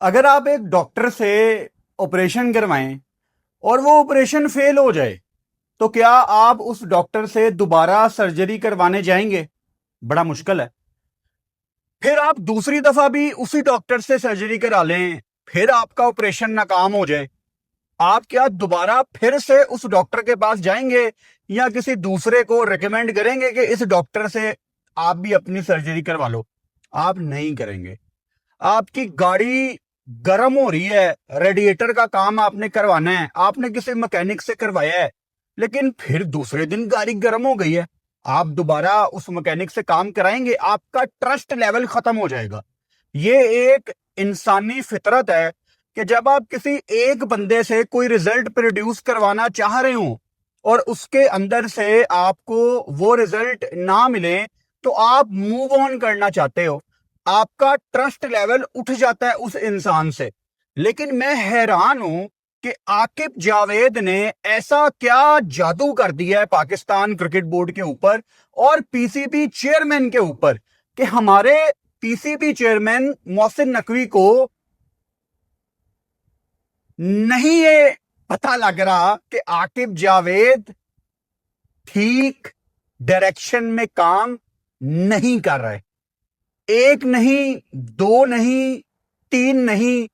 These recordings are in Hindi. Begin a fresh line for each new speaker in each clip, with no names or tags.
अगर आप एक डॉक्टर से ऑपरेशन करवाएं और वो ऑपरेशन फेल हो जाए तो क्या आप उस डॉक्टर से दोबारा सर्जरी करवाने जाएंगे? बड़ा मुश्किल है। फिर आप दूसरी दफा भी उसी डॉक्टर से सर्जरी करा लें, फिर आपका ऑपरेशन नाकाम हो जाए, आप क्या दोबारा फिर से उस डॉक्टर के पास जाएंगे या किसी दूसरे को रिकमेंड करेंगे कि इस डॉक्टर से आप भी अपनी सर्जरी करवा लो? आप नहीं करेंगे। आपकी गाड़ी गर्म हो रही है, रेडिएटर का काम आपने करवाना है, आपने किसी मैकेनिक से करवाया है, लेकिन फिर दूसरे दिन गाड़ी गर्म हो गई है, आप दोबारा उस मैकेनिक से काम कराएंगे? आपका ट्रस्ट लेवल खत्म हो जाएगा। ये एक इंसानी फितरत है कि जब आप किसी एक बंदे से कोई रिजल्ट प्रोड्यूस करवाना चाह रहे हो और उसके अंदर से आपको वो रिजल्ट ना मिले तो आप मूव ऑन करना चाहते हो, आपका ट्रस्ट लेवल उठ जाता है उस इंसान से। लेकिन मैं हैरान हूं कि आकिब जावेद ने ऐसा क्या जादू कर दिया है पाकिस्तान क्रिकेट बोर्ड के ऊपर और पीसीबी चेयरमैन के ऊपर कि हमारे पीसीबी चेयरमैन मोहसिन नकवी को नहीं ये पता लग रहा कि आकिब जावेद ठीक डायरेक्शन में काम नहीं कर रहे। एक नहीं, दो नहीं, तीन नहीं,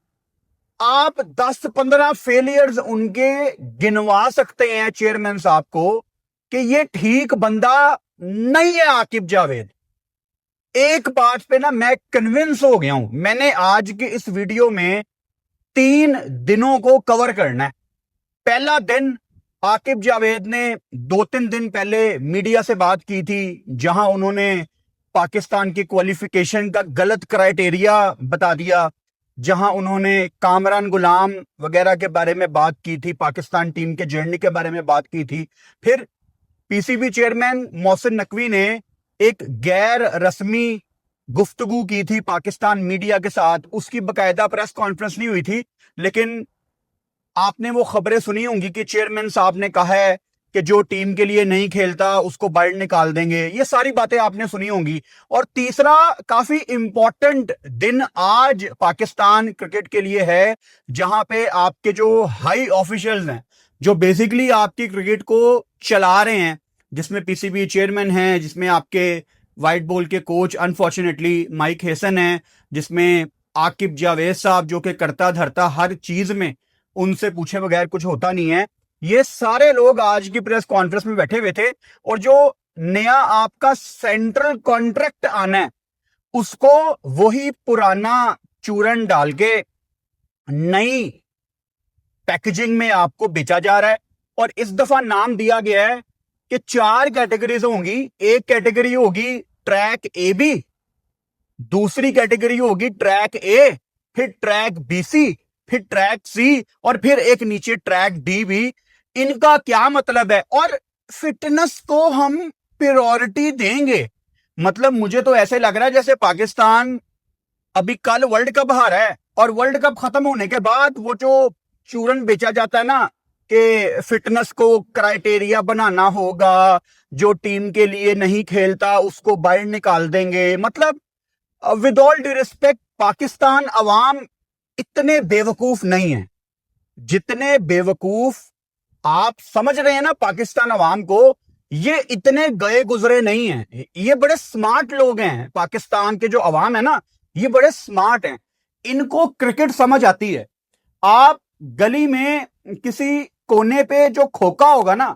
आप 10-15 फेलियर्स उनके गिनवा सकते हैं चेयरमैन साहब को कि ये ठीक बंदा नहीं है आकिब जावेद। एक बात पे ना मैं कन्विंस हो गया हूं। मैंने आज की इस वीडियो में 3 दिनों को कवर करना है। पहला दिन, आकिब जावेद ने 2-3 दिन पहले मीडिया से बात की थी जहां उन्होंने पाकिस्तान की क्वालिफिकेशन का गलत क्राइटेरिया बता दिया, जहां उन्होंने कामरान गुलाम वगैरह के बारे में बात की थी, पाकिस्तान टीम के जर्नी के बारे में बात की थी। फिर पीसीबी चेयरमैन मोहसिन नकवी ने एक गैर रस्मी गुफ्तगू की थी पाकिस्तान मीडिया के साथ। उसकी बकायदा प्रेस कॉन्फ्रेंस नहीं हुई थी, लेकिन आपने वो खबरें सुनी होंगी कि चेयरमैन साहब ने कहा है कि जो टीम के लिए नहीं खेलता उसको बाहर निकाल देंगे। ये सारी बातें आपने सुनी होंगी। और तीसरा काफी इंपॉर्टेंट दिन आज पाकिस्तान क्रिकेट के लिए है, जहां पे आपके जो हाई ऑफिशियल्स हैं, जो बेसिकली आपकी क्रिकेट को चला रहे हैं, जिसमें पीसीबी चेयरमैन हैं, जिसमें आपके व्हाइट बॉल के कोच अनफॉर्चुनेटली माइक हेसन हैं, जिसमें आकिब जावेद साहब जो कि करता धरता हर चीज में उनसे पूछे बगैर कुछ होता नहीं है। ये सारे लोग आज की प्रेस कॉन्फ्रेंस में बैठे हुए थे और जो नया आपका सेंट्रल कॉन्ट्रैक्ट आना है उसको वही पुराना चूरन डाल के नई पैकेजिंग में आपको बेचा जा रहा है। और इस दफा नाम दिया गया है कि 4 कैटेगरीज होंगी। एक कैटेगरी होगी ट्रैक ए बी, दूसरी कैटेगरी होगी ट्रैक ए, फिर ट्रैक बीसी, फिर ट्रैक सी और फिर एक नीचे ट्रैक डी भी। इनका क्या मतलब है? और फिटनेस को हम प्रायोरिटी देंगे। मतलब मुझे तो ऐसे लग रहा है जैसे पाकिस्तान अभी कल वर्ल्ड कप हारा है और वर्ल्ड कप खत्म होने के बाद वो जो चूरन बेचा जाता है ना कि फिटनेस को क्राइटेरिया बनाना होगा, जो टीम के लिए नहीं खेलता उसको बाहर निकाल देंगे। मतलब with all due respect, Pakistan अवाम इतने बेवकूफ नहीं है जितने बेवकूफ आप समझ रहे हैं ना पाकिस्तान अवाम को। ये इतने गए गुजरे नहीं हैं, ये बड़े स्मार्ट लोग हैं। पाकिस्तान के जो अवाम है ना, ये बड़े स्मार्ट हैं, इनको क्रिकेट समझ आती है। आप गली में किसी कोने पे जो खोका होगा ना,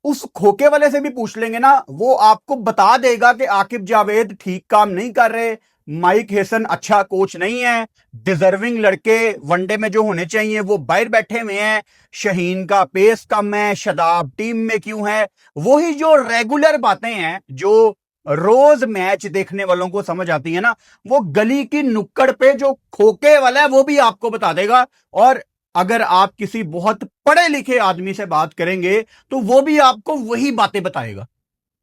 उस खोके वाले से भी पूछ लेंगे ना, वो आपको बता देगा कि आकिब जावेद ठीक काम नहीं कर रहे, माइक हेसन अच्छा कोच नहीं है, डिजर्विंग लड़के वनडे में जो होने चाहिए वो बाहर बैठे हुए हैं, शहीन का पेस कम है, शदाब टीम में क्यों है। वही जो रेगुलर बातें हैं जो रोज मैच देखने वालों को समझ आती है ना, वो गली की नुक्कड़ पे जो खोके वाला है वो भी आपको बता देगा। और अगर आप किसी बहुत पढ़े लिखे आदमी से बात करेंगे तो वो भी आपको वही बातें बताएगा।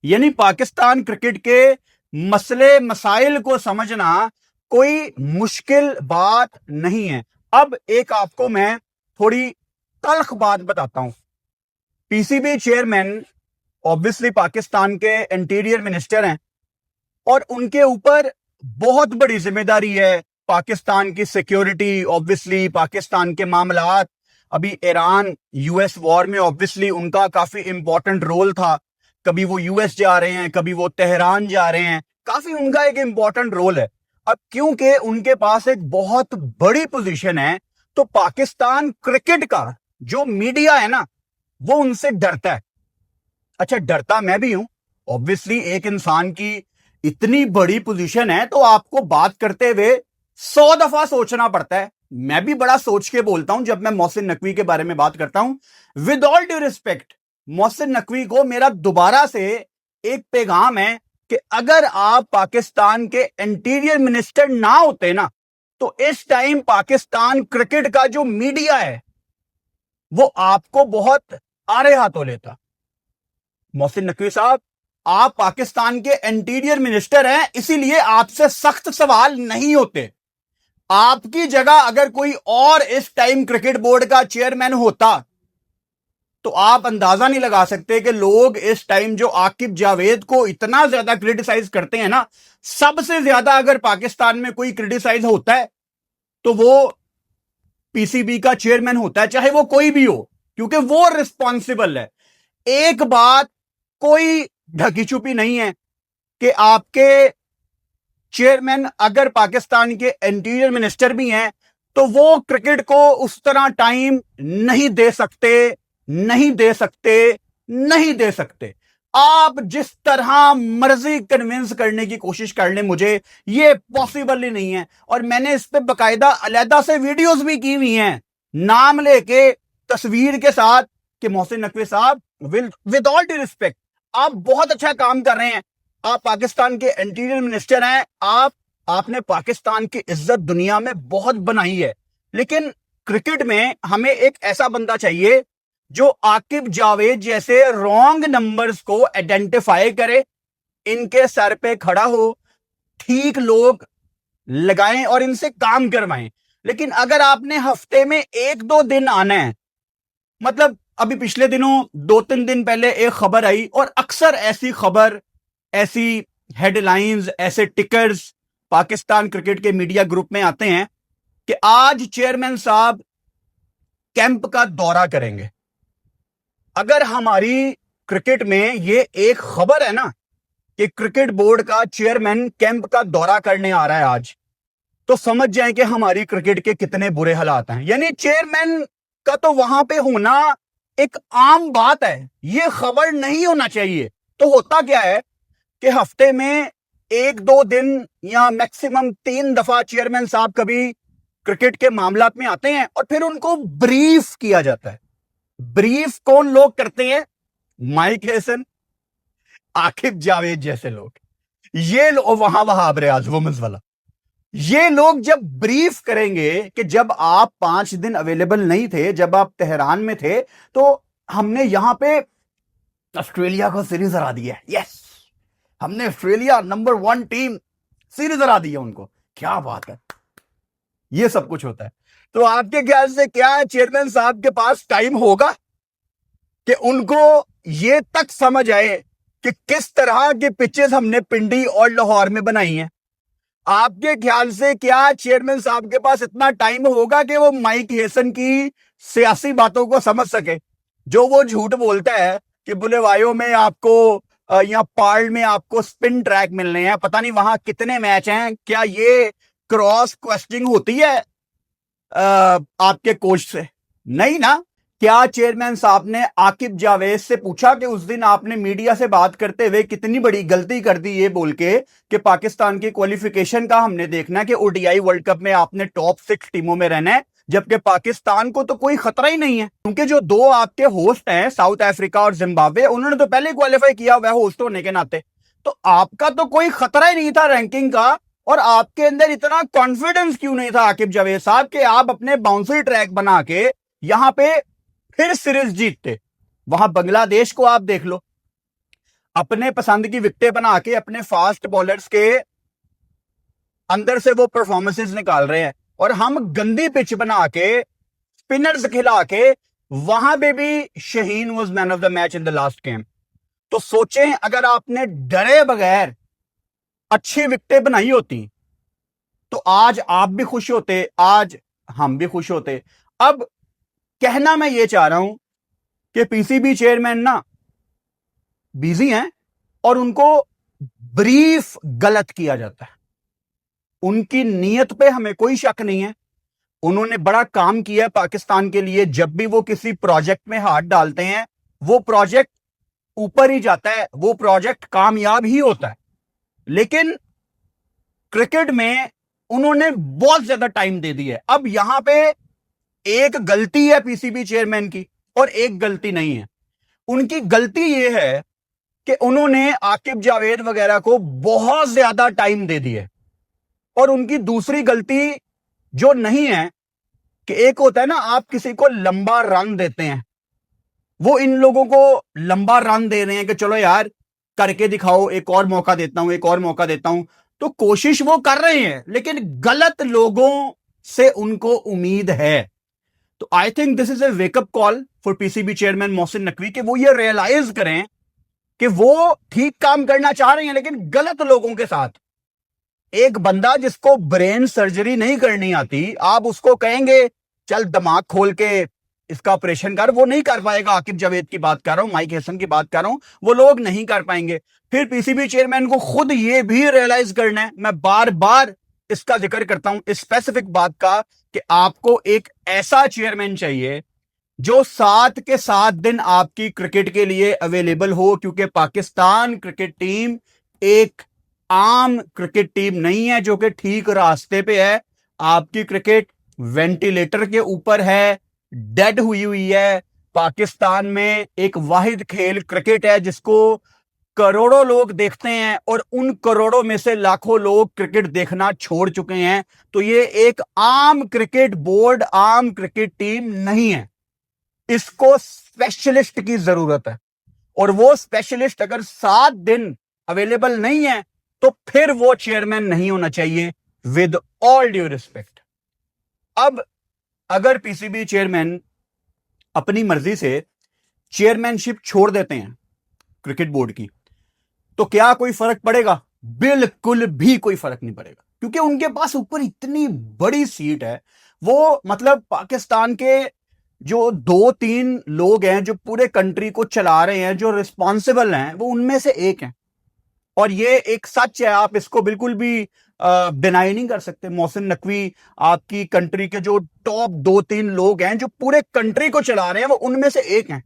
यानी पाकिस्तान क्रिकेट के मसले मसाइल को समझना कोई मुश्किल बात नहीं है। अब एक आपको मैं थोड़ी तल्ख बात बताता हूं। पीसीबी चेयरमैन ऑब्वियसली पाकिस्तान के इंटीरियर मिनिस्टर हैं और उनके ऊपर बहुत बड़ी जिम्मेदारी है पाकिस्तान की सिक्योरिटी, ऑब्वियसली पाकिस्तान के मामलात, अभी ईरान यूएस वॉर में ऑब्वियसली उनका काफी इंपॉर्टेंट रोल था। कभी वो यूएस जा रहे हैं, कभी वो तेहरान जा रहे हैं, काफी उनका एक इंपॉर्टेंट रोल है। अब क्योंकि उनके पास एक बहुत बड़ी पोजीशन है, तो पाकिस्तान क्रिकेट का जो मीडिया है ना, वो उनसे डरता है। अच्छा, डरता मैं भी हूं ऑब्वियसली। एक इंसान की इतनी बड़ी पोजीशन है तो आपको बात करते हुए 100 दफा सोचना पड़ता है। मैं भी बड़ा सोच के बोलता हूं जब मैं मोहसिन नकवी के बारे में बात करता हूं। With all due respect, Mohsin Naqvi को मेरा दोबारा से एक पैगाम है कि अगर आप पाकिस्तान के इंटीरियर मिनिस्टर ना होते ना, तो इस टाइम पाकिस्तान क्रिकेट का जो मीडिया है वो आपको बहुत आड़े हाथों लेता। मोहसिन नकवी साहब, आप पाकिस्तान के इंटीरियर मिनिस्टर हैं, इसीलिए आपसे सख्त सवाल नहीं होते। आपकी जगह अगर कोई और इस टाइम क्रिकेट बोर्ड का चेयरमैन होता तो आप अंदाजा नहीं लगा सकते कि लोग इस टाइम जो आकिब जावेद को इतना ज्यादा क्रिटिसाइज करते हैं ना, सबसे ज्यादा अगर पाकिस्तान में कोई क्रिटिसाइज होता है तो वो पीसीबी का चेयरमैन होता है, चाहे वो कोई भी हो, क्योंकि वो रिस्पॉन्सिबल है। एक बात कोई ढकी छुपी नहीं है कि आपके चेयरमैन अगर पाकिस्तान के इंटीरियर मिनिस्टर भी हैं तो वो क्रिकेट को उस तरह टाइम नहीं दे सकते, नहीं दे सकते, नहीं दे सकते। आप जिस तरह मर्जी कन्विंस करने की कोशिश कर लें मुझे, ये पॉसिबल ही नहीं है। और मैंने इस पे बकायदा अलहदा से वीडियोस भी की हुई हैं, नाम लेके, तस्वीर के साथ, कि मोहसिन नकवी साहब, विद ऑल ड्यू रिस्पेक्ट, आप बहुत अच्छा काम कर रहे हैं। आप पाकिस्तान के इंटीरियर मिनिस्टर हैं, आपने पाकिस्तान की इज्जत दुनिया में बहुत बनाई है, लेकिन क्रिकेट में हमें एक ऐसा बंदा चाहिए जो आकिब जावेद जैसे रॉन्ग नंबर्स को आइडेंटिफाई करे, इनके सर पे खड़ा हो, ठीक लोग लगाएं और इनसे काम करवाएं। लेकिन अगर आपने हफ्ते में 1-2 दिन आना है, मतलब अभी पिछले दिनों 2-3 दिन पहले एक खबर आई, और अक्सर ऐसी खबर, ऐसी हेडलाइंस, ऐसे टिकर्स पाकिस्तान क्रिकेट के मीडिया ग्रुप में आते हैं कि आज चेयरमैन साहब कैंप का दौरा करेंगे। अगर हमारी क्रिकेट में ये एक खबर है ना कि क्रिकेट बोर्ड का चेयरमैन कैंप का दौरा करने आ रहा है आज, तो समझ जाएं कि हमारी क्रिकेट के कितने बुरे हालात हैं। यानी चेयरमैन का तो वहां पे होना एक आम बात है, ये खबर नहीं होना चाहिए। तो होता क्या है कि हफ्ते में 1-2 दिन या मैक्सिमम 3 दफा चेयरमैन साहब कभी क्रिकेट के मामलात में आते हैं और फिर उनको ब्रीफ किया जाता है। ब्रीफ कौन लोग करते हैं? माइक हेसन, आकिब जावेद जैसे लोग, ये लोग, वहां वहाब रियाज वुमेन्स वाला, ये लोग जब ब्रीफ करेंगे कि जब आप 5 दिन अवेलेबल नहीं थे, जब आप तेहरान में थे, तो हमने यहां पे ऑस्ट्रेलिया को सीरीज हरा दी है। यस, हमने ऑस्ट्रेलिया नंबर 1 टीम सीरीज हरा दी है उनको। क्या बात है, ये सब कुछ होता है। तो आपके ख्याल से क्या चेयरमैन साहब के पास टाइम होगा कि उनको ये तक समझ आए कि किस तरह के पिचेस हमने पिंडी और लाहौर में बनाई हैं? आपके ख्याल से क्या चेयरमैन साहब के पास इतना टाइम होगा कि वो माइक हेसन की सियासी बातों को समझ सके? जो वो झूठ बोलता है कि बुलेवायो में आपको या पार्ल में आपको स्पिन ट्रैक मिलने हैं, पता नहीं वहां कितने मैच हैं, क्या ये क्रॉस क्वेश्चनिंग होती है आपके कोच से? नहीं ना। क्या चेयरमैन साहब ने आकिब जावेद से पूछा कि उस दिन आपने मीडिया से बात करते हुए कितनी बड़ी गलती कर दी, ये बोल के कि पाकिस्तान की क्वालिफिकेशन का हमने देखना है कि ओडीआई वर्ल्ड कप में आपने टॉप 6 टीमों में रहना है, जबकि पाकिस्तान को तो कोई खतरा ही नहीं है, क्योंकि जो 2 आपके होस्ट हैं, साउथ अफ्रीका और जिम्बाब्वे, उन्होंने तो पहले क्वालिफाई किया हुआ है होस्ट होने के नाते। तो आपका तो कोई खतरा ही नहीं था रैंकिंग का, और आपके अंदर इतना कॉन्फिडेंस क्यों नहीं था आकिब जावेद साहब कि आप अपने बाउंसरी ट्रैक बना के यहां पे फिर सीरीज जीतते? वहां बांग्लादेश को आप देख लो, अपने पसंद की विकेटें बना के अपने फास्ट बॉलर्स के अंदर से वो परफॉर्मेंसेस निकाल रहे हैं, और हम गंदी पिच बना के, स्पिनर्स खिला के, वहां पे भी Shaheen was man of the match in the last game. तो सोचें, अगर आपने डरे बगैर अच्छी विकेटें बनाई होती तो आज आप भी खुश होते, आज हम भी खुश होते। अब कहना मैं ये चाह रहा हूं कि पीसीबी चेयरमैन ना बिजी हैं और उनको ब्रीफ गलत किया जाता है। उनकी नीयत पे हमें कोई शक नहीं है, उन्होंने बड़ा काम किया है पाकिस्तान के लिए। जब भी वो किसी प्रोजेक्ट में हाथ डालते हैं वो प्रोजेक्ट ऊपर ही जाता है, वो प्रोजेक्ट कामयाब ही होता है। लेकिन क्रिकेट में उन्होंने बहुत ज्यादा टाइम दे दिया है। अब यहां पे एक गलती है पीसीबी चेयरमैन की और एक गलती नहीं है। उनकी गलती यह है कि उन्होंने आकिब जावेद वगैरह को बहुत ज्यादा टाइम दे दिया। और उनकी दूसरी गलती जो नहीं है कि एक होता है ना, आप किसी को लंबा रन देते हैं, वो इन लोगों को लंबा रन दे रहे हैं कि चलो यार करके दिखाओ, एक और मौका देता हूं, एक और मौका देता हूं। तो कोशिश वो कर रहे हैं लेकिन गलत लोगों से उनको उम्मीद है। तो I think this is a wake up call for PCB chairman Mohsin Naqvi कि वो ये रियलाइज करें कि वो ठीक काम करना चाह रहे हैं लेकिन गलत लोगों के साथ। एक बंदा जिसको ब्रेन सर्जरी नहीं करनी आती, आप उसको कहेंगे चल दिमाग खोल के इसका ऑपरेशन कर, वो नहीं कर पाएगा। आकिब जावेद की बात कर रहा हूं, माइक हैसन की बात कर रहा हूं, वो लोग नहीं कर पाएंगे। फिर पीसीबी चेयरमैन को खुद ये भी रियलाइज करना है, मैं बार बार इसका जिक्र करता हूं इस स्पेसिफिक बात का, कि आपको एक ऐसा चेयरमैन चाहिए जो 7 के 7 दिन आपकी क्रिकेट के लिए अवेलेबल हो। क्योंकि पाकिस्तान क्रिकेट टीम एक आम क्रिकेट टीम नहीं है जो कि ठीक रास्ते पे है। आपकी क्रिकेट वेंटिलेटर के ऊपर है, डेड हुई है। पाकिस्तान में एक वाहिद खेल क्रिकेट है जिसको करोड़ों लोग देखते हैं और उन करोड़ों में से लाखों लोग क्रिकेट देखना छोड़ चुके हैं। तो ये एक आम क्रिकेट बोर्ड, आम क्रिकेट टीम नहीं है। इसको स्पेशलिस्ट की जरूरत है और वो स्पेशलिस्ट अगर 7 दिन अवेलेबल नहीं है तो फिर वो चेयरमैन नहीं होना चाहिए, विद ऑल ड्यू रिस्पेक्ट। अब अगर पीसीबी चेयरमैन अपनी मर्जी से चेयरमैनशिप छोड़ देते हैं क्रिकेट बोर्ड की, तो क्या कोई फर्क पड़ेगा? बिल्कुल भी कोई फर्क नहीं पड़ेगा, क्योंकि उनके पास ऊपर इतनी बड़ी सीट है। वो मतलब पाकिस्तान के जो 2-3 लोग हैं जो पूरे कंट्री को चला रहे हैं, जो रिस्पॉन्सिबल हैं, वो उनमें से एक हैं। और ये एक सच है, आप इसको बिल्कुल भी डिनाई नहीं कर सकते। मोहसिन नकवी आपकी कंट्री के जो टॉप 2-3 लोग हैं जो पूरे कंट्री को चला रहे हैं, वो उनमें से एक हैं।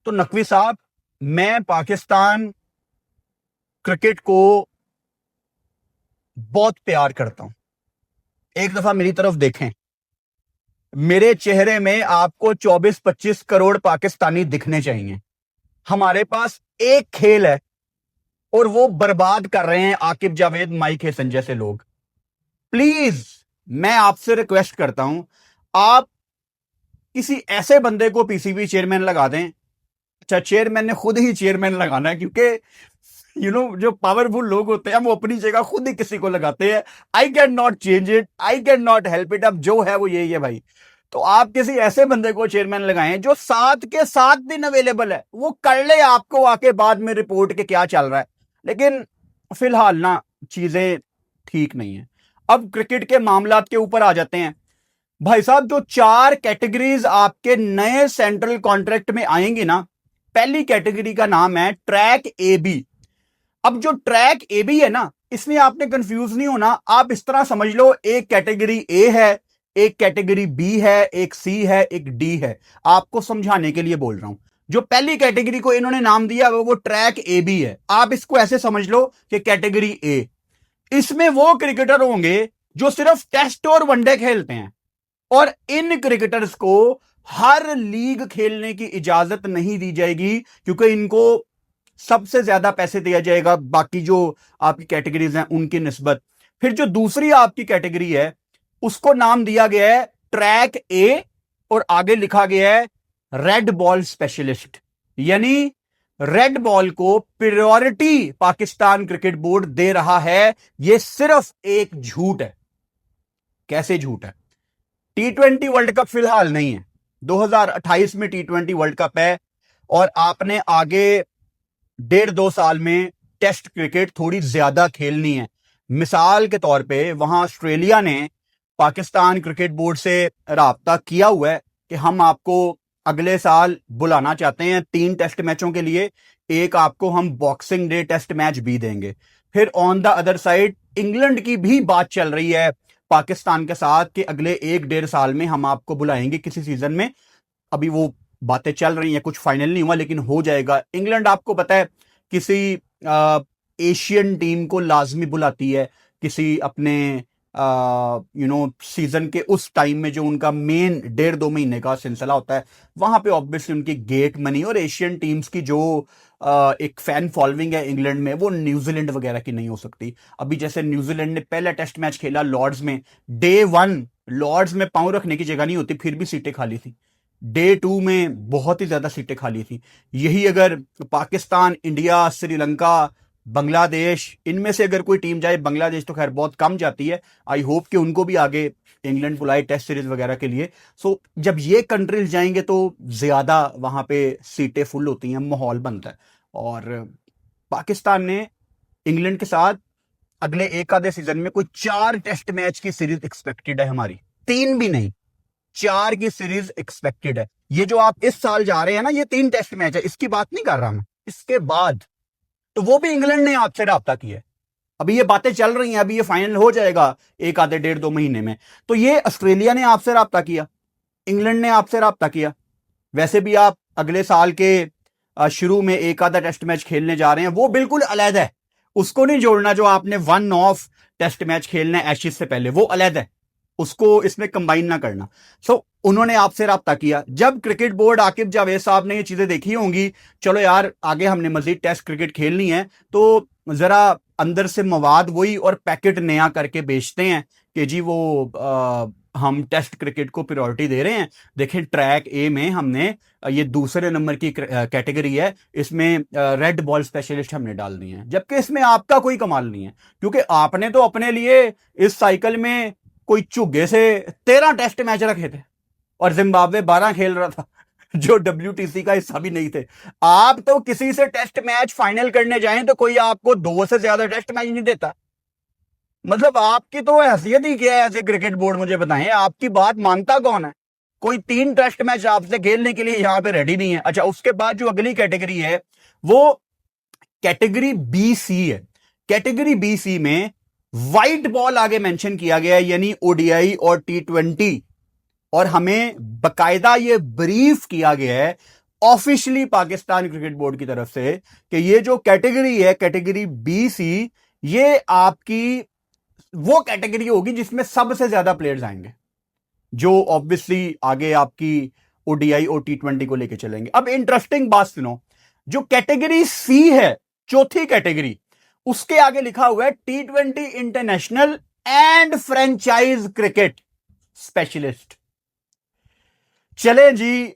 तो नकवी साहब, मैं पाकिस्तान क्रिकेट को बहुत प्यार करता हूं। एक दफा मेरी तरफ देखें, मेरे चेहरे में आपको 24-25 करोड़ पाकिस्तानी दिखने चाहिए। हमारे पास एक खेल है और वो बर्बाद कर रहे हैं आकिब जावेद, माइक हैसन जैसे लोग। प्लीज मैं आपसे रिक्वेस्ट करता हूं, आप किसी ऐसे बंदे को पीसीबी चेयरमैन लगा दें। अच्छा, चेयरमैन ने खुद ही चेयरमैन लगाना है, क्योंकि जो पावरफुल लोग होते हैं वो अपनी जगह खुद ही किसी को लगाते हैं। I can not change it, I can not help it. अब जो है वो यही है भाई। तो आप किसी ऐसे बंदे को चेयरमैन लगाएं जो 7 के 7 दिन अवेलेबल है, वो कर ले आपको आके बाद में रिपोर्ट के क्या चल रहा है। लेकिन फिलहाल ना चीजें ठीक नहीं है। अब क्रिकेट के मामलात के ऊपर आ जाते हैं भाई साहब। जो 4 कैटेगरीज आपके नए सेंट्रल कॉन्ट्रैक्ट में आएंगी ना, पहली कैटेगरी का नाम है ट्रैक ए बी। अब जो ट्रैक ए बी है ना, इसमें आपने कंफ्यूज नहीं होना। आप इस तरह समझ लो, एक कैटेगरी ए है, एक कैटेगरी बी है, एक सी है, एक डी है। आपको समझाने के लिए बोल रहा हूं। जो पहली कैटेगरी को इन्होंने नाम दिया वो ट्रैक ए बी है। आप इसको ऐसे समझ लो कि कैटेगरी ए, इसमें वो क्रिकेटर होंगे जो सिर्फ टेस्ट और वनडे खेलते हैं, और इन क्रिकेटर्स को हर लीग खेलने की इजाजत नहीं दी जाएगी, क्योंकि इनको सबसे ज्यादा पैसे दिया जाएगा बाकी जो आपकी कैटेगरीज हैं उनकी निस्बत। फिर जो दूसरी आपकी कैटेगरी है उसको नाम दिया गया है ट्रैक ए, और आगे लिखा गया है रेड बॉल स्पेशलिस्ट। यानी रेड बॉल को प्रायोरिटी पाकिस्तान क्रिकेट बोर्ड दे रहा है। यह सिर्फ एक झूठ है। कैसे झूठ है? T20 वर्ल्ड कप फिलहाल नहीं है, 2028 में T20 वर्ल्ड कप है, और आपने आगे 1.5-2 साल में टेस्ट क्रिकेट थोड़ी ज्यादा खेलनी है। मिसाल के तौर पे वहां ऑस्ट्रेलिया ने पाकिस्तान क्रिकेट बोर्ड से राब्ता किया हुआ है कि हम आपको अगले साल बुलाना चाहते हैं 3 टेस्ट मैचों के लिए, एक आपको हम बॉक्सिंग डे टेस्ट मैच भी देंगे। फिर on the other side England की भी बात चल रही है पाकिस्तान के साथ कि अगले 1-1.5 साल में हम आपको बुलाएंगे किसी सीजन में। अभी वो बातें चल रही हैं, कुछ फाइनल नहीं हुआ लेकिन हो जाएगा। इंग्लैंड आपको पता है किसी एशियन टीम को लाजमी बुलाती है किसी अपने सीजन के उस टाइम में, जो उनका मेन 1.5-2 महीने का सिलसिला होता है। वहां पे ऑब्वियसली उनकी गेट मनी और एशियन टीम्स की जो एक फैन फॉलोइंग है इंग्लैंड में, वो न्यूजीलैंड वगैरह की नहीं हो सकती। अभी जैसे न्यूजीलैंड ने पहला टेस्ट मैच खेला लॉर्ड्स में, डे 1 लॉर्ड्स में पांव रखने की जगह नहीं होती, फिर भी सीटें खाली थी। डे 2 में बहुत ही ज्यादा सीटें खाली थी। यही अगर पाकिस्तान, इंडिया, श्रीलंका, बांग्लादेश, इनमें से अगर कोई टीम जाए, बांग्लादेश तो खैर बहुत कम जाती है, आई होप कि उनको भी आगे इंग्लैंड बुलाए टेस्ट सीरीज वगैरह के लिए। सो जब ये कंट्रीज जाएंगे तो ज्यादा वहां पे सीटें फुल होती हैं, माहौल बनता है। और पाकिस्तान ने इंग्लैंड के साथ अगले एक आधे सीजन में कोई 4 टेस्ट मैच की सीरीज एक्सपेक्टेड है हमारी, 3 भी नहीं, 4 की सीरीज एक्सपेक्टेड है। ये जो आप इस साल जा रहे हैं ना, ये 3 टेस्ट मैच है, इसकी बात नहीं कर रहा मैं, इसके बाद तो वो भी इंग्लैंड ने आपसे राब्ता किया है। अभी ये बातें चल रही हैं, अभी ये फाइनल हो जाएगा एक आधे 1.5-2 महीने में। तो ये ऑस्ट्रेलिया ने आपसे राब्ता किया, इंग्लैंड ने आपसे राब्ता किया। वैसे भी आप अगले साल के शुरू में एक आधा टेस्ट मैच खेलने जा रहे हैं, वो बिल्कुल अलग है, उसको नहीं जोड़ना। जो आपने 1 ऑफ टेस्ट मैच खेलना है एशेज से पहले, वो अलग है, उसको इसमें कंबाइन ना करना। सो उन्होंने आपसे राब्ता किया। जब क्रिकेट बोर्ड आकिब जावेद साहब ने ये चीजें देखी होंगी, चलो यार आगे हमने मजीद टेस्ट क्रिकेट खेलनी है, तो जरा अंदर से मवाद वही और पैकेट नया करके बेचते हैं कि जी वो हम टेस्ट क्रिकेट को प्रायोरिटी दे रहे हैं। देखें ट्रैक ए में हमने ये दूसरे नंबर की कैटेगरी है, इसमें रेड बॉल स्पेशलिस्ट हमने डाल दी है, जबकि इसमें आपका कोई कमाल नहीं है, क्योंकि आपने तो अपने लिए इस साइकिल में कोई चुग्गे से 13 टेस्ट मैच रखे थे और जिम्बाब्वे 12 खेल रहा था, जो WTC का हिस्सा भी नहीं थे। आप तो किसी से टेस्ट मैच फाइनल करने जाएं तो कोई आपको 2 से ज्यादा टेस्ट मैच नहीं देता। मतलब आपकी तो हैसियत ही क्या है ऐसे क्रिकेट बोर्ड, मुझे बताएं, आपकी बात मानता कौन है? कोई 3 टेस्ट मैच आपसे खेलने के लिए यहां पे रेडी नहीं है। अच्छा, उसके बाद जो अगली कैटेगरी है वो कैटेगरी BC है। कैटेगरी BC में व्हाइट बॉल आगे मेंशन किया गया है, यानी ODI और T20, और हमें बकायदा ये ब्रीफ किया गया है ऑफिशियली पाकिस्तान क्रिकेट बोर्ड की तरफ से कि ये जो कैटेगरी है, कैटेगरी BC, ये आपकी वो कैटेगरी होगी जिसमें सबसे ज्यादा प्लेयर्स आएंगे, जो ऑब्वियसली आगे आपकी ODI और T20 को लेके चलेंगे। अब इंटरेस्टिंग बात सुनो, जो कैटेगरी C है, चौथी कैटेगरी, उसके आगे लिखा हुआ है T20 international and franchise cricket specialist. चले जी,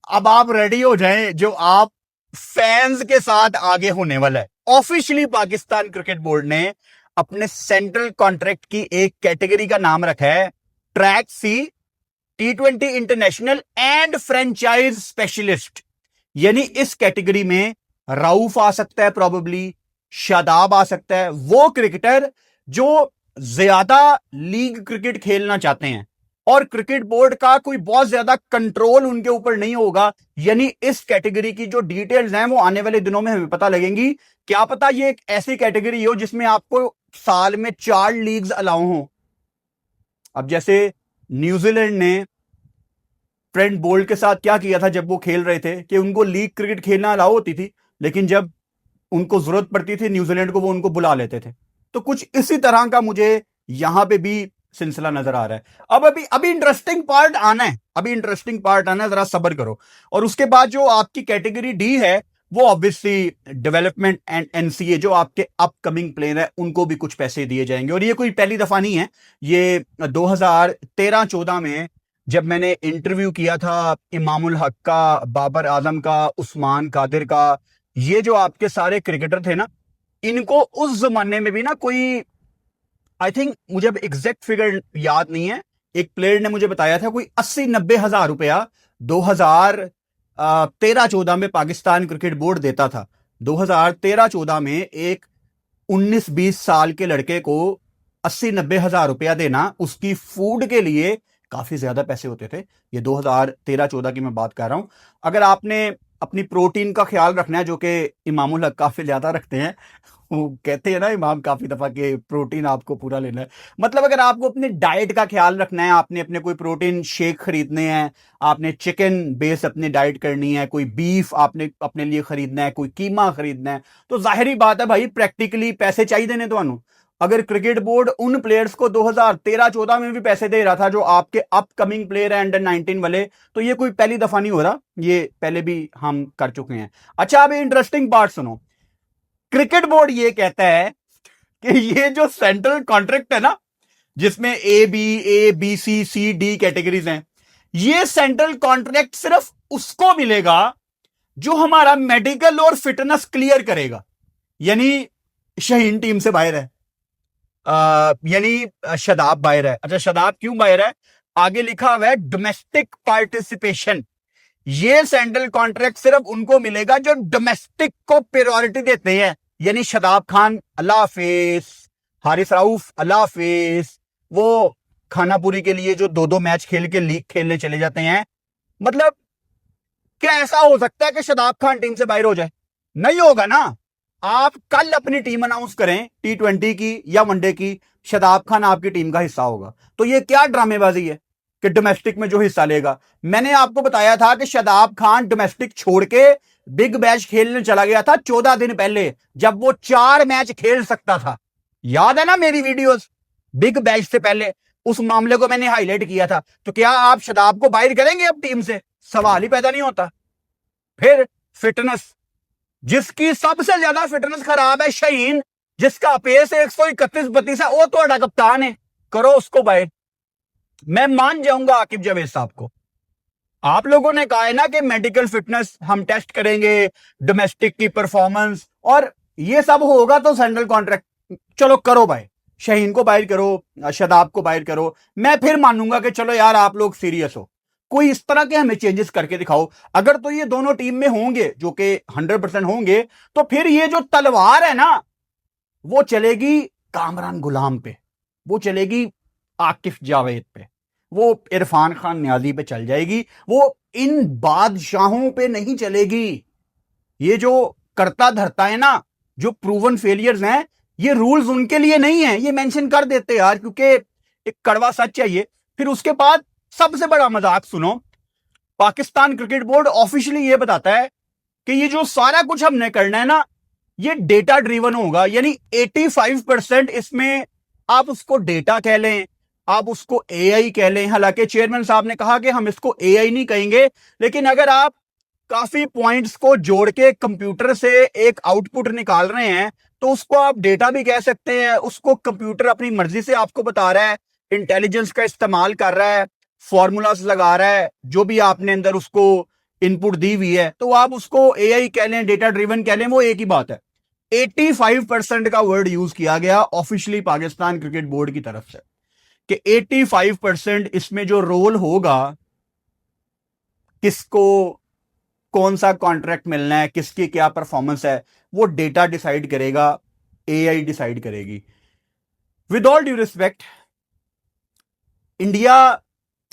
अब आप रेडी हो जाएं, जो आप फैंस के साथ आगे होने वाला है। ऑफिशियली पाकिस्तान क्रिकेट बोर्ड ने अपने सेंट्रल कॉन्ट्रैक्ट की एक कैटेगरी का नाम रखा है track C, T20 international and franchise specialist. यानी इस कैटेगरी में राउफ आ सकता है, प्रोबेबली शादाब आ सकता है, वो क्रिकेटर जो ज्यादा लीग क्रिकेट खेलना चाहते हैं और क्रिकेट बोर्ड का कोई बहुत ज्यादा कंट्रोल उनके ऊपर नहीं होगा। यानी इस कैटेगरी की जो डिटेल्स हैं वो आने वाले दिनों में हमें पता लगेंगी। क्या पता ये एक ऐसी कैटेगरी हो जिसमें आपको साल में 4 लीग्स अलाउ हो। अब जैसे न्यूजीलैंड ने ट्रेंट बोल्ट के साथ क्या किया था जब वो खेल रहे थे, कि उनको लीग क्रिकेट खेलना अलाउ होती थी, लेकिन जब उनको जरूरत पड़ती थी न्यूजीलैंड को, वो उनको बुला लेते थे। तो कुछ इसी तरह का मुझे यहां पे भी सिलसिला नजर आ रहा है। अब अभी इंटरेस्टिंग पार्ट आना है, अभी इंटरेस्टिंग पार्ट आना है, जरा सब्र करो। और उसके बाद जो आपकी कैटेगरी D है, वो ऑब्वियसली डेवलपमेंट एंड NCA, जो आपके अपकमिंग प्लेयर है, उनको भी कुछ पैसे दिए जाएंगे। और ये कोई पहली दफा नहीं है, ये 2013-14 में जब मैंने इंटरव्यू किया था इमामुल हक का, बाबर आजम का, उस्मान कादिर का, ये जो आपके सारे क्रिकेटर थे ना, इनको उस जमाने में भी ना कोई, आई थिंक, मुझे अब एग्जैक्ट फिगर याद नहीं है, एक प्लेयर ने मुझे बताया था कोई 80-90 हजार रुपया 2013-14 में पाकिस्तान क्रिकेट बोर्ड देता था। 2013-14 में एक 19-20 साल के लड़के को 80-90 हजार रुपया देना उसकी फूड के लिए काफी ज्यादा पैसे होते थे। ये 2013-14 की मैं बात कर रहा हूं। अगर आपने अपनी प्रोटीन का ख्याल रखना है, जो कि इमामुल हक काफी ज्यादा रखते हैं, वो कहते हैं ना इमाम काफी दफा कि प्रोटीन आपको पूरा लेना है, मतलब अगर आपको अपनी डाइट का ख्याल रखना है, आपने अपने कोई प्रोटीन शेक खरीदने हैं, आपने चिकन बेस अपनी डाइट करनी है, कोई बीफ आपने अपने लिए खरीदना है, कोई कीमा खरीदना है, तो जाहिर बात है भाई प्रैक्टिकली पैसे चाहिए ने तो। अगर क्रिकेट बोर्ड उन प्लेयर्स को 2013-14 में भी पैसे दे रहा था जो आपके अपकमिंग प्लेयर है अंडर 19 वाले, तो ये कोई पहली दफा नहीं हो रहा, ये पहले भी हम कर चुके हैं। अच्छा, अभी इंटरेस्टिंग पार्ट सुनो। क्रिकेट बोर्ड ये कहता है कि ये जो सेंट्रल कॉन्ट्रैक्ट है ना, जिसमें A, B, C, कैटेगरीज हैं, ये सेंट्रल कॉन्ट्रैक्ट सिर्फ उसको मिलेगा जो हमारा मेडिकल और फिटनेस क्लियर करेगा। यानी शाहीन टीम से बाहर है, यानी शदाब बाहर है। अच्छा, शदाब क्यों बाहर है? आगे लिखा हुआ है डोमेस्टिक पार्टिसिपेशन। ये सेंट्रल कॉन्ट्रैक्ट सिर्फ उनको मिलेगा जो डोमेस्टिक को प्रायोरिटी देते हैं। यानी शदाब खान अल्लाह हाफिज, हारिस राउफ अल्लाह हाफिज, वो खानापुरी के लिए जो 2-2 मैच खेल के लीग खेलने चले जाते हैं। मतलब क्या ऐसा हो सकता है कि शदाब खान टीम से बाहर हो जाए? नहीं होगा ना। आप कल अपनी टीम अनाउंस करें T20 की या वनडे की, शदाब खान आपकी टीम का हिस्सा होगा। तो ये क्या ड्रामेबाजी है कि डोमेस्टिक में जो हिस्सा लेगा? मैंने आपको बताया था कि शदाब खान डोमेस्टिक छोड़ के बिग बैश खेलने चला गया था 14 दिन पहले, जब वो 4 मैच खेल सकता था। याद है ना मेरी वीडियोस बिग बैश से पहले? उस मामले को मैंने हाईलाइट किया था। तो क्या आप शदाब को बाहर करेंगे अब टीम से? सवाल ही पैदा नहीं होता। फिर फिटनेस, जिसकी सबसे ज्यादा फिटनेस खराब है शाहीन, जिसका पेस 131-32 है, वो तो कप्तान है, करो उसको बाहर। मैं मान जाऊंगा आकिब जावेद साहब को। आप लोगों ने कहा है ना कि मेडिकल फिटनेस हम टेस्ट करेंगे, डोमेस्टिक की परफॉर्मेंस और ये सब होगा तो सेंट्रल कॉन्ट्रैक्ट, चलो करो भाई, शाहीन को बाहर करो, शदाब को बाहर करो, मैं फिर मानूंगा कि चलो यार आप लोग सीरियस हो, कोई इस तरह के हमें चेंजेस करके दिखाओ। अगर तो ये दोनों टीम में होंगे जो कि 100% होंगे, तो फिर ये जो तलवार है ना, वो चलेगी कामरान गुलाम पे, वो चलेगी आकिफ जावेद पे, वो इरफान खान न्याजी पे चल जाएगी, वो इन बादशाहों पे नहीं चलेगी। ये जो करता धरता है ना, जो प्रूवन फेलियर्स हैं, ये रूल्स उनके लिए नहीं है, ये मेंशन कर देते यार, क्योंकि एक कड़वा सच चाहिए। फिर उसके बाद सबसे बड़ा मजाक सुनो, पाकिस्तान क्रिकेट बोर्ड ऑफिशियली ये बताता है कि ये जो सारा कुछ हमने करना है ना, ये डेटा ड्रिवन होगा। यानी 85% इसमें, आप उसको डेटा कह लें, आप उसको एआई कह लें, हालांकि चेयरमैन साहब ने कहा कि हम इसको एआई नहीं कहेंगे, लेकिन अगर आप काफी पॉइंट्स को जोड़ के कंप्यूटर से एक आउटपुट निकाल रहे हैं तो उसको आप डेटा भी कह सकते हैं। उसको कंप्यूटर अपनी मर्जी से आपको बता रहा है, इंटेलिजेंस का इस्तेमाल कर रहा है, फॉर्मूलाज लगा रहा है, जो भी आपने अंदर उसको इनपुट दी हुई है, तो आप उसको एआई कह लें, डेटा ड्रिवन कह लें, वो एक ही बात है। 85% का वर्ड यूज किया गया ऑफिशियली पाकिस्तान क्रिकेट बोर्ड की तरफ से कि 85% इसमें जो रोल होगा, किसको कौन सा कॉन्ट्रैक्ट मिलना है, किसकी क्या परफॉर्मेंस है, वो डेटा डिसाइड करेगा, एआई डिसाइड करेगी। With all due respect, India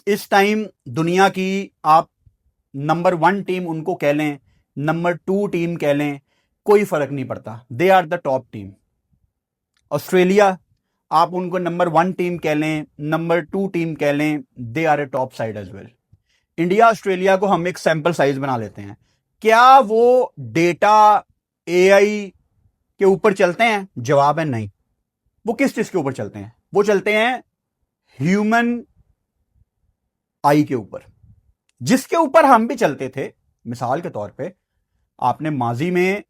इस टाइम दुनिया की, आप नंबर 1 टीम उनको कह लें, नंबर 2 टीम कह लें, कोई फर्क नहीं पड़ता, they are the top team. Australia, आप उनको नंबर 1 टीम कह लें, नंबर 2 टीम कह लें, they are a top side as well. India Australia को हम एक सैंपल साइज बना लेते हैं, क्या वो डेटा एआई के ऊपर चलते हैं? जवाब है नहीं। वो किस चीज के ऊपर चलते हैं? वो चलते हैं ह्यूमन आई के ऊपर, जिसके ऊपर हम भी चलते थे। मिसाल के तौर पे आपने माजी में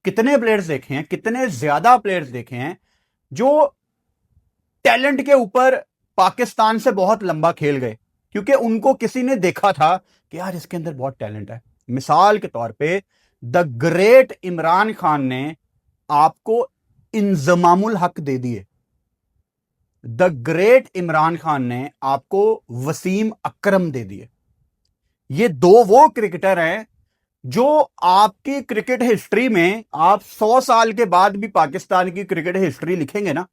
कितने प्लेयर्स देखे हैं, कितने ज्यादा प्लेयर्स देखे हैं जो टैलेंट के ऊपर पाकिस्तान से बहुत लंबा खेल गए, क्योंकि उनको किसी ने देखा था कि यार इसके अंदर बहुत टैलेंट है। मिसाल के तौर पे द ग्रेट इमरान खान ने आपको इंजमामुल हक दे दिए, द ग्रेट इमरान खान ने आपको वसीम अकरम दे दिए। ये 2 वो क्रिकेटर हैं जो आपकी क्रिकेट हिस्ट्री में आप 100 साल के बाद भी पाकिस्तान की क्रिकेट हिस्ट्री लिखेंगे ना,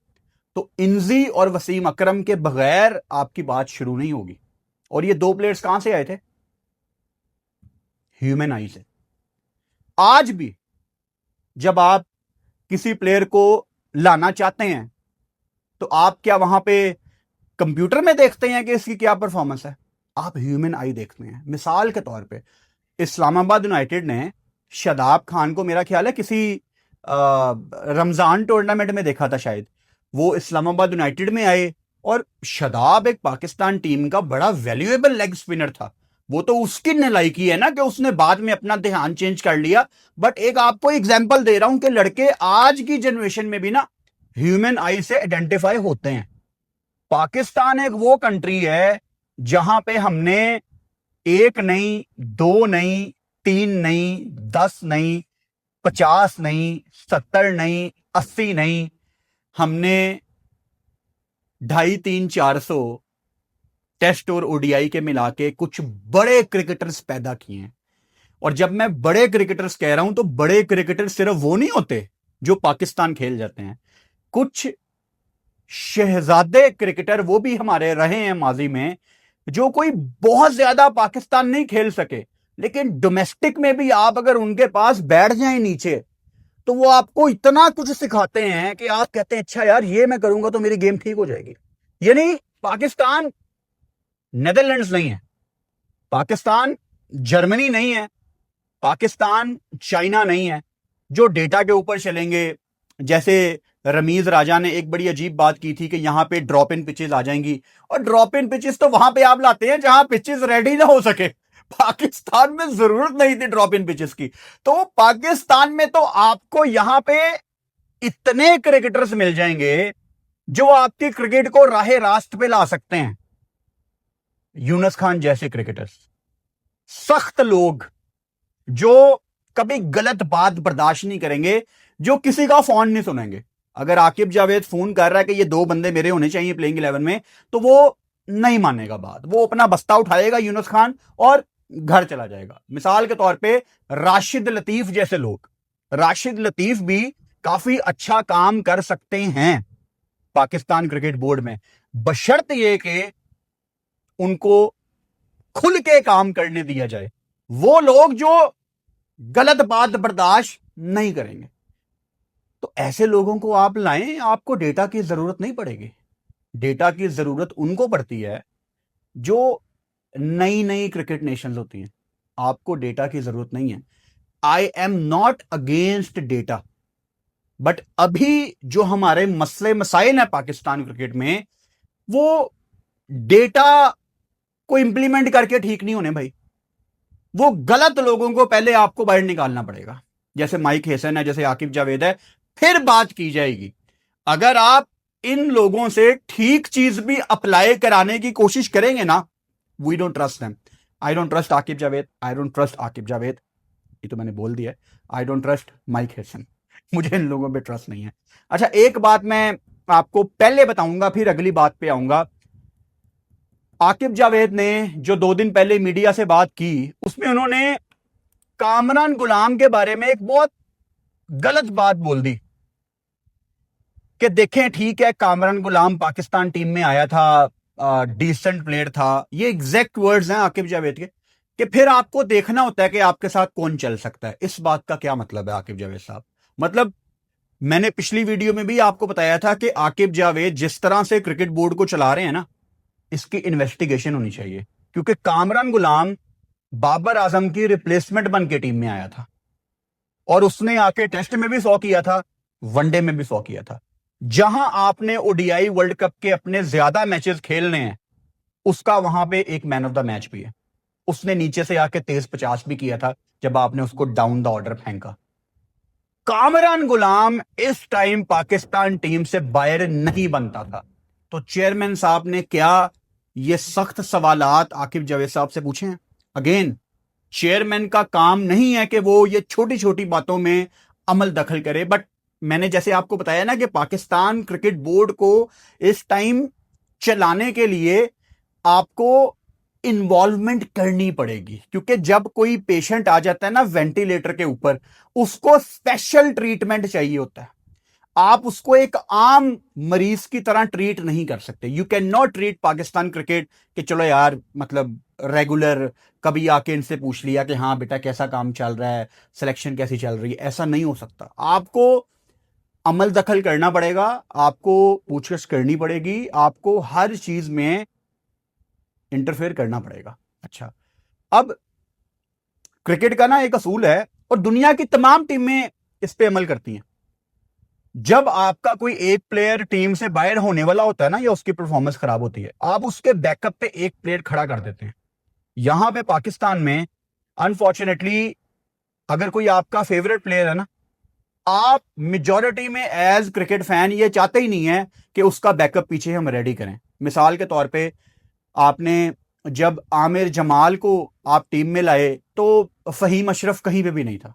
तो इंजी और वसीम अकरम के बगैर आपकी बात शुरू नहीं होगी। और ये दो प्लेयर्स कहां से आए थे? ह्यूमन आई से। आज भी जब आप किसी प्लेयर को लाना चाहते हैं तो आप क्या वहां पे कंप्यूटर में देखते हैं कि इसकी क्या परफॉर्मेंस है? आप ह्यूमन आई देखते हैं। मिसाल के तौर पे इस्लामाबाद यूनाइटेड ने शादाब खान को, मेरा ख्याल है किसी रमजान टूर्नामेंट में देखा था शायद, वो इस्लामाबाद यूनाइटेड में आए और शादाब एक पाकिस्तान टीम का बड़ा वैल्यूएबल लेग स्पिनर था। वो तो उसकी नलायकी है ना कि उसने बाद में अपना ध्यान चेंज कर लिया। बट एक आपको एग्जांपल दे रहा हूं कि लड़के आज की जनरेशन में भी ना ह्यूमन आई से आइडेंटिफाई होते हैं। पाकिस्तान एक वो कंट्री है जहां पे हमने एक नहीं, दो नहीं, तीन नहीं, 10 नहीं, 50 नहीं, 70 नहीं, 80 नहीं, हमने 250-300-400 टेस्ट और ओडीआई के मिला के कुछ बड़े क्रिकेटर्स पैदा किए हैं। और जब मैं बड़े क्रिकेटर्स कह रहा हूं तो बड़े क्रिकेटर सिर्फ वो नहीं होते जो पाकिस्तान खेल जाते हैं। कुछ शहजादे क्रिकेटर वो भी हमारे रहे हैं माजी में, जो कोई बहुत ज्यादा पाकिस्तान नहीं खेल सके, लेकिन डोमेस्टिक में भी आप अगर उनके पास बैठ जाएं नीचे तो वो आपको इतना कुछ सिखाते हैं कि आप कहते हैं अच्छा यार ये मैं करूंगा तो मेरी गेम ठीक हो जाएगी। यानी पाकिस्तान नेदरलैंड्स नहीं है, पाकिस्तान जर्मनी नहीं है, पाकिस्तान चाइना नहीं है जो डेटा के ऊपर चलेंगे। जैसे रमीज राजा ने एक बड़ी अजीब बात की थी कि यहां पे ड्रॉप इन पिचेस आ जाएंगी, और ड्रॉप इन पिचेस तो वहां पे आप लाते हैं जहां पिचेस रेडी ना हो सके। पाकिस्तान में जरूरत नहीं थी ड्रॉप इन पिचेस की, तो पाकिस्तान में तो आपको यहां पे इतने क्रिकेटर्स मिल जाएंगे जो आपकी क्रिकेट को राहे रास्त पे ला सकते हैं। यूनुस खान जैसे क्रिकेटर्स, सख्त लोग जो कभी गलत बात बर्दाश्त नहीं करेंगे, जो किसी का फोन नहीं सुनेंगे। अगर आकिब जावेद फोन कर रहा है कि ये दो बंदे मेरे होने चाहिए प्लेइंग 11 में, तो वो नहीं मानेगा बात, वो अपना बस्ता उठाएगा यूनुस खान और घर चला जाएगा। मिसाल के तौर पे राशिद लतीफ जैसे लोग, राशिद लतीफ भी काफी अच्छा काम कर सकते हैं पाकिस्तान क्रिकेट बोर्ड में, बशर्त ये कि उनको खुल के काम करने दिया जाए। वो लोग जो गलत बात बर्दाश्त नहीं करेंगे, तो ऐसे लोगों को आप लाएं, आपको डेटा की जरूरत नहीं पड़ेगी। डेटा की जरूरत उनको पड़ती है जो नई नई क्रिकेट नेशंस होती हैं। आपको डेटा की जरूरत नहीं है। I am not against data, but अभी जो हमारे मसले मसाइल हैं पाकिस्तान क्रिकेट में, वो डेटा को इंप्लीमेंट करके ठीक नहीं होने भाई। वो गलत लोगों को पहले आपको बाहर निकालना पड़ेगा, जैसे माइक हेसन है, जैसे आकिब जावेद है, फिर बात की जाएगी। अगर आप इन लोगों से ठीक चीज भी अप्लाई कराने की कोशिश करेंगे ना, we don't trust them. I don't trust Aaqib Javed, I don't trust Aaqib Javed, ये तो मैंने बोल दिया है। I don't trust Mike Hesson, मुझे इन लोगों पे ट्रस्ट नहीं है। अच्छा, एक बात मैं आपको पहले बताऊंगा, फिर अगली बात पे आऊंगा। आकिब जावेद ने जो 2 दिन पहले मीडिया से बात की, उसमें उन्होंने कामरान गुलाम के बारे में एक बहुत गलत बात बोल दी कि देखें ठीक है कामरान गुलाम पाकिस्तान टीम में आया था, डिसेंट प्लेयर था। ये एग्जैक्ट वर्ड्स हैं आकिब जावेद के, कि फिर आपको देखना होता है कि आपके साथ कौन चल सकता है। इस बात का क्या मतलब है आकिब जावेद साहब? मतलब मैंने पिछली वीडियो में भी आपको बताया था कि आकिब जावेद जिस तरह से क्रिकेट बोर्ड को चला रहे हैं ना, इसकी इन्वेस्टिगेशन होनी चाहिए। क्योंकि कामरान गुलाम बाबर आजम की रिप्लेसमेंट बन के टीम में आया था, और उसने आके टेस्ट में भी 100 किया था, वनडे में भी 100 किया था। जहां आपने ओडीआई वर्ल्ड कप के अपने ज्यादा मैचेस खेलने हैं, उसका वहां पे एक मैन ऑफ द मैच भी है। उसने नीचे से आके तेज 50 भी किया था जब आपने उसको डाउन द ऑर्डर फेंका। कामरान गुलाम इस टाइम पाकिस्तान टीम से बाहर नहीं बनता था। तो चेयरमैन साहब ने क्या ये सख्त सवालात आकिब जावेद साहब से पूछे हैं? अगेन, चेयरमैन का काम नहीं है कि वो ये छोटी छोटी बातों में अमल दखल करे, बट मैंने जैसे आपको बताया ना कि पाकिस्तान क्रिकेट बोर्ड को इस टाइम चलाने के लिए आपको इन्वॉल्वमेंट करनी पड़ेगी, क्योंकि जब कोई पेशेंट आ जाता है ना वेंटिलेटर के ऊपर, उसको स्पेशल ट्रीटमेंट चाहिए होता है। आप उसको एक आम मरीज की तरह ट्रीट नहीं कर सकते। You can not treat Pakistan cricket कि चलो यार मतलब रेगुलर कभी आके इनसे पूछ लिया कि हाँ बेटा कैसा काम चल रहा है, सिलेक्शन कैसी चल रही है, ऐसा नहीं हो सकता। आपको अमल दखल करना पड़ेगा, आपको पूछताछ करनी पड़ेगी, आपको हर चीज में इंटरफेयर करना पड़ेगा। अच्छा, अब क्रिकेट का ना एक असूल है और दुनिया की तमाम टीमें इस पे अमल करती हैं। जब आपका कोई एक प्लेयर टीम से बाहर होने वाला होता है ना, या उसकी परफॉर्मेंस खराब होती है, आप उसके बैकअप पे एक प्लेयर खड़ा कर देते हैं। यहां पे पाकिस्तान में अनफॉर्चुनेटली अगर कोई आपका फेवरेट प्लेयर है ना, आप मेजॉरिटी में एज क्रिकेट फैन ये चाहते ही नहीं है कि उसका बैकअप पीछे हम रेडी करें। मिसाल के तौर पे आपने जब आमिर जमाल को आप टीम में लाए तो फहीम अशरफ कहीं पे भी नहीं था,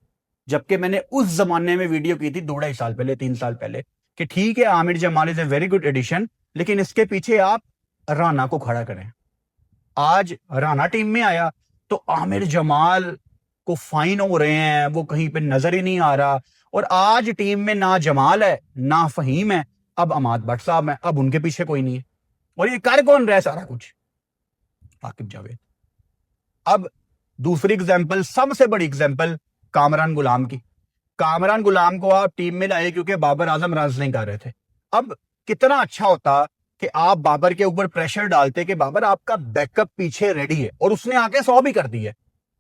जबकि मैंने उस जमाने में वीडियो की थी 2-2.5 साल पहले, 3 साल पहले, कि ठीक है Aamir Jamal is a very good addition, लेकिन इसके पीछे आप राना को खड़ा करें। आज राना टीम में आया तो आमिर जमाल को फाइन हो रहे हैं, वो कहीं पे नजर ही नहीं आ रहा। और आज टीम में ना जमाल है ना फहीम है, अब अमाद भट्ट साहब है, अब उनके पीछे कोई नहीं है। और ये कर कौन रहा है सारा कुछ? आकिब जावेद। अब दूसरी एग्जांपल, सबसे बड़ी एग्जांपल कामरान गुलाम की। कामरान गुलाम को आप टीम में लाए क्योंकि बाबर आजम रन नहीं कर रहे थे। अब कितना अच्छा होता कि आप बाबर के ऊपर प्रेशर डालते कि बाबर आपका बैकअप पीछे रेडी है, और उसने आके 100 भी कर दी है।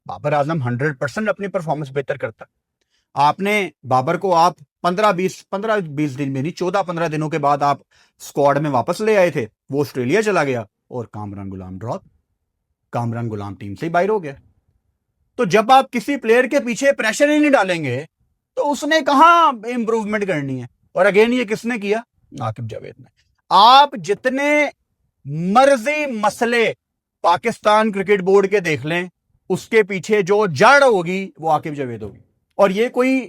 बाबर आजम 100% अपनी परफॉर्मेंस बेहतर करता। आपने बाबर को आप 15-20 दिन में नहीं, 14-15 दिनों के बाद आप स्क्वाड में वापस ले आए थे, वो ऑस्ट्रेलिया चला गया और कामरान गुलाम ड्रॉप, कामरान गुलाम टीम से ही बाहर हो गया। तो जब आप किसी प्लेयर के पीछे प्रेशर ही नहीं डालेंगे तो उसने कहां इंप्रूवमेंट करनी है? और अगेन ये किसने किया? आकिब जावेद ने। आप जितने मर्जी मसले पाकिस्तान क्रिकेट बोर्ड के देख लें, उसके पीछे जो जड़ होगी वो आकिब जावेद होगी। और ये कोई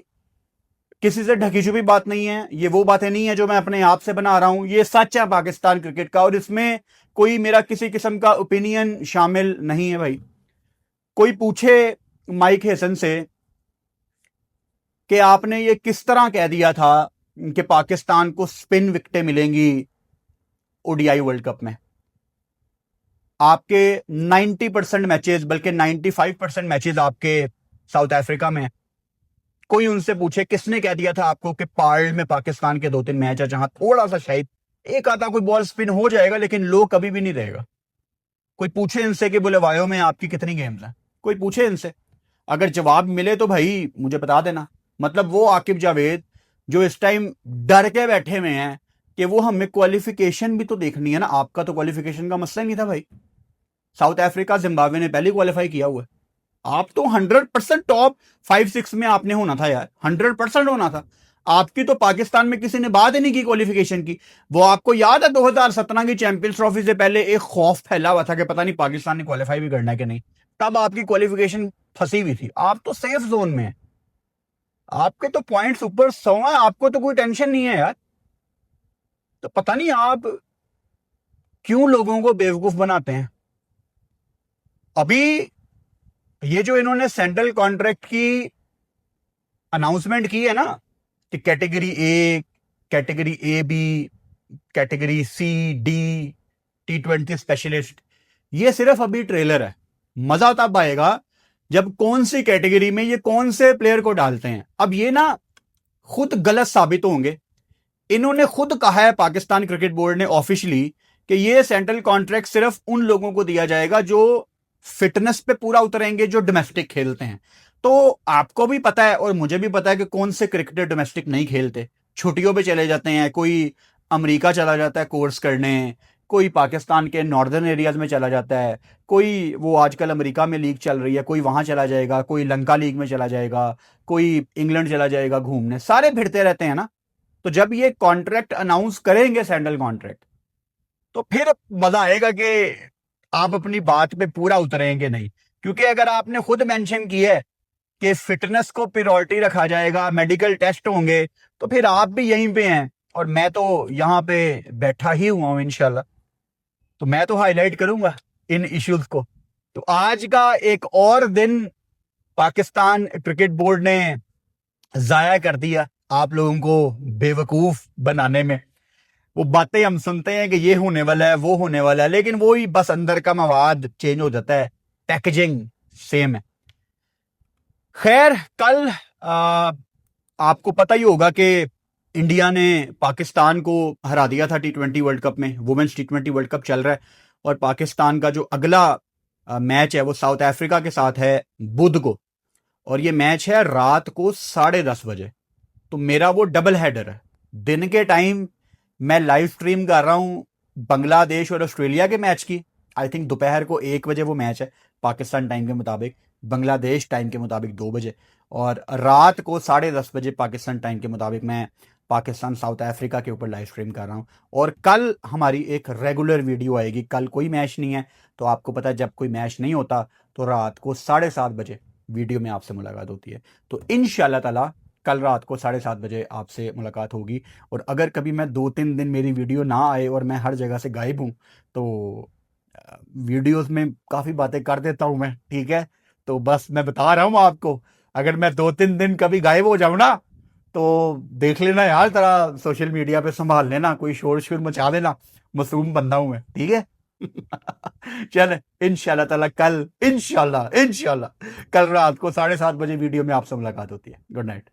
किसी से ढकी छुपी बात नहीं है, ये वो बातें नहीं है जो मैं अपने आप से बना रहा हूं, ये सच है पाकिस्तान क्रिकेट का। और इसमें कोई मेरा किसी किस्म का ओपिनियन शामिल नहीं है भाई। कोई पूछे माइक हेसन से कि आपने ये किस तरह कह दिया था कि पाकिस्तान को स्पिन विकेटें मिलेंगी ओडीआई वर्ल्ड कप में, आपके 90% मैचेस, बल्कि 95% मैचेस आपके साउथ अफ्रीका में। कोई उनसे पूछे किसने कह दिया था आपको कि पार्ल में पाकिस्तान के 2-3 मैच है जहां थोड़ा सा शायद एक आधा कोई बॉल स्पिन हो जाएगा, लेकिन लो कभी भी नहीं रहेगा। कोई पूछे इनसे कि बुलेवायो में आपकी कितनी गेम्स हैं, कोई पूछे इनसे, अगर जवाब मिले तो भाई मुझे बता देना। मतलब वो आकिब जावेद जो इस टाइम डर के बैठे हुए हैं कि वो हमें क्वालिफिकेशन भी तो देखनी है ना। आपका तो क्वालिफिकेशन का मसला ही नहीं था भाई, साउथ अफ्रीका जिम्बाब्वे ने पहले क्वालिफाई किया हुआ है। आप तो 100% टॉप 5-6 में आपने होना था यार, 100% होना था। आपकी तो पाकिस्तान में किसी ने बात ही नहीं की क्वालिफिकेशन की। वो आपको याद है 2017 की चैंपियंस ट्रॉफी से पहले एक खौफ फैला हुआ था कि पता नहीं पाकिस्तान ने क्वालिफाई भी करना है कि नहीं, तब आपकी क्वालिफिकेशन फंसी हुई थी। आप तो सेफ जोन में है, आपके तो पॉइंट्स ऊपर 100 है, आपको तो कोई टेंशन नहीं है यार। तो पता नहीं आप क्यों लोगों को बेवकूफ बनाते हैं। अभी ये जो इन्होंने सेंट्रल कॉन्ट्रैक्ट की अनाउंसमेंट की है ना कि category A, category A B, category C D, T20 specialist, ये सिर्फ अभी ट्रेलर है। मजा तब आएगा जब कौन सी कैटेगरी में ये कौन से प्लेयर को डालते हैं। अब ये ना खुद गलत साबित होंगे। इन्होंने खुद कहा है पाकिस्तान क्रिकेट बोर्ड ने ऑफिशियली कि ये सेंट्रल कॉन्ट्रैक्ट सिर्फ उन लोगों को दिया जाएगा जो फिटनेस पे पूरा उतरेंगे, जो डोमेस्टिक खेलते हैं। तो आपको भी पता है और मुझे भी पता है कि कौन से क्रिकेटर डोमेस्टिक नहीं खेलते, छुट्टियों पे चले जाते हैं। कोई अमेरिका चला जाता है कोर्स करने, कोई पाकिस्तान के नॉर्दर्न एरियाज में चला जाता है, कोई वो आजकल अमेरिका में लीग चल रही है, कोई वहां चला जाएगा, कोई लंका लीग में चला जाएगा, कोई इंग्लैंड चला जाएगा घूमने, सारे भिड़ते रहते हैं ना। तो जब ये कॉन्ट्रैक्ट अनाउंस करेंगे सेंट्रल कॉन्ट्रैक्ट, तो फिर मजा आएगा कि आप अपनी बात पे पूरा उतरेंगे नहीं। क्योंकि अगर आपने खुद मेंशन किया है कि फिटनेस को प्रायोरिटी रखा जाएगा, मेडिकल टेस्ट होंगे, तो फिर आप भी यहीं पे हैं और मैं तो यहां पे बैठा ही हुआ हूं इंशाल्लाह। तो मैं तो हाईलाइट करूंगा इन इश्यूज को। तो आज का एक और दिन पाकिस्तान क्रिकेट बोर्ड ने जाया कर दिया आप लोगों को बेवकूफ बनाने में। वो बातें हम सुनते हैं कि ये होने वाला है, वो होने वाला है, लेकिन वो ही बस अंदर का मवाद चेंज हो जाता है, पैकेजिंग सेम है। खैर, कल आपको पता ही होगा कि इंडिया ने पाकिस्तान को हरा दिया था T20 वर्ल्ड कप में। वुमेन्स T20 वर्ल्ड कप चल रहा है और पाकिस्तान का जो अगला मैच है वो साउथ अफ्रीका के साथ है बुध को, और ये मैच है रात को 10:30 बजे। तो मेरा वो डबल हेडर है। दिन के टाइम मैं लाइव स्ट्रीम कर रहा हूं बांग्लादेश और ऑस्ट्रेलिया के मैच की। आई थिंक दोपहर को 1 बजे वो मैच है पाकिस्तान टाइम के मुताबिक, बांग्लादेश टाइम के मुताबिक 2 बजे, और रात को 10:30 बजे पाकिस्तान टाइम के मुताबिक मैं पाकिस्तान साउथ अफ्रीका के ऊपर लाइव स्ट्रीम कर रहा हूं। और कल हमारी एक रेगुलर वीडियो आएगी। कल कोई मैच नहीं है, तो आपको पता है जब कोई मैच नहीं होता तो रात को 7:30 बजे वीडियो में आपसे मुलाकात होती है। तो इंशाल्लाह ताला कल रात को 7:30 बजे आपसे मुलाकात होगी। और अगर कभी मैं 2-3 दिन मेरी वीडियो ना आए और मैं हर जगह से गायब हूं, तो वीडियोस में काफ़ी बातें कर देता हूं मैं, ठीक है। तो बस मैं बता रहा हूं आपको, अगर मैं 2-3 दिन कभी गायब हो जाऊं ना, तो देख लेना यार, जरा सोशल मीडिया पे संभाल लेना, कोई शोर शोर मचा देना, मासूम बंदा हूं मैं, ठीक है। चल इंशाल्लाह ताला कल इंशाल्लाह कल रात को 7:30 बजे वीडियो में आपसे मुलाकात होती है। Good night.